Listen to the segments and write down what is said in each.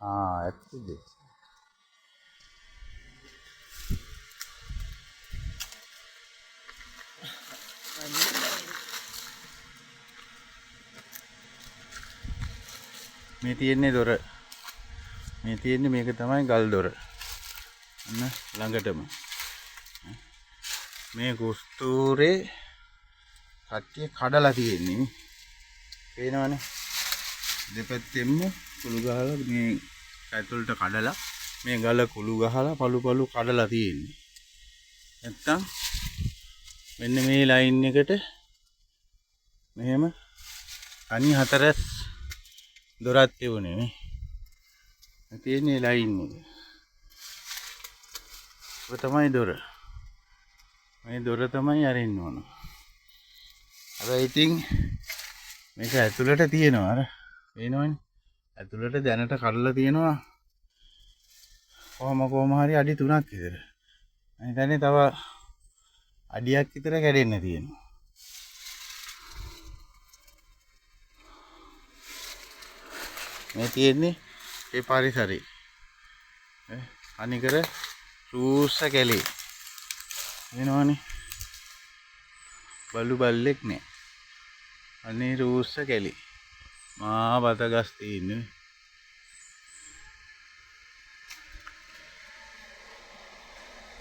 ඇත්තද? මේ තියෙන්නේ දොර. මේ තියෙන්නේ මේක තමයි ගල් දොර. අන්න ළඟටම. මේ කුස්තූරේ කට්ටිය කඩලා තියෙන්නේ. පේනවනේ. දෙපැත්තෙම කුළු ගහලා මේ ඇතුළට කඩලා මේ ගල කුළු ගහලා පළු කඩලා තියෙන්නේ. නැත්තම් මෙන්න මේ ලයින් එකට මෙහෙම අනි හතරස් දොරක් තිබුණේ නේ. තියෙන්නේ ලයින් එක. ඔය තමයි දොර. මේ දොර තමයි අරින්න ඕන. හැබැයි ඉතින් මේක ඇතුළට තියෙනවා අර පේනවනේ. ඇතුළට දැනට කඩලා තියෙනවා. කොහොම හරි අඩි 3ක් විතර. මම හිතන්නේ තව අඩියක් විතර කැඩෙන්න තියෙනවා. මේ තියෙන්නේ ඒ පරිසරේ. අනිකර රූස්ස කැලේ. වෙනවනේ. බලු බල්ලෙක් නෑ. අනේ රූස්ස කැලේ. මා බතගස් තියෙන්නේ.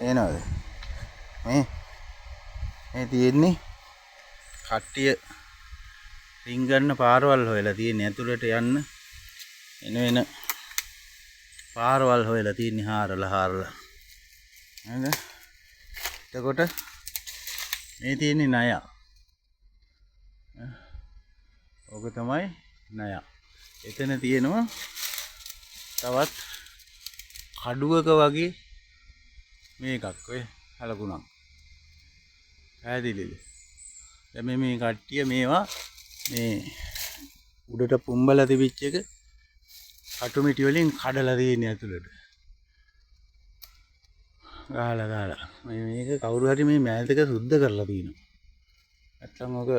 එනවද? මේ තියෙන්නේ කට්ටිය රින්ගන්න පාරවල් හොයලා තියෙන්නේ ඇතුළට යන්න වෙන පාරවල් හොයලා තියෙන්නේ හාරලා. හරිද? එතකොට මේ තියෙන්නේ ණය. ඕක තමයි ණය. එතන තියෙනවා තවත් කඩුවක වගේ මේකක් ඔය හලකුණක්. පැහැදිලිද? දැන් මේ කට්ටිය මේවා මේ උඩට පුම්බලා තිබිච්ච එක කටු මිටි වලින් කඩලා තියෙන්නේ ඇතුළට. ගහලා මේක කවුරු හරි මේ මෑතක සුද්ධ කරලා තියෙනවා. නැත්තම් ඔක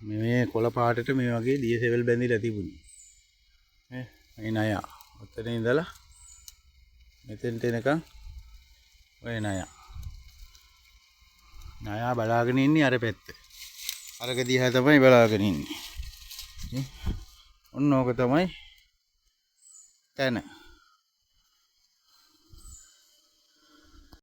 මේ කොළ පාටට මේ වගේ දියසෙවල් බැඳිලා තිබුණේ. මේ ණය. ඔතන ඉඳලා මෙතෙන්ට එනකන් ඔය ණය. ණය බලාගෙන ඉන්නේ අර පැත්ත. අරක දිහා තමයි බලාගෙන ඉන්නේ. ඔන්න ඕක තමයි තැන.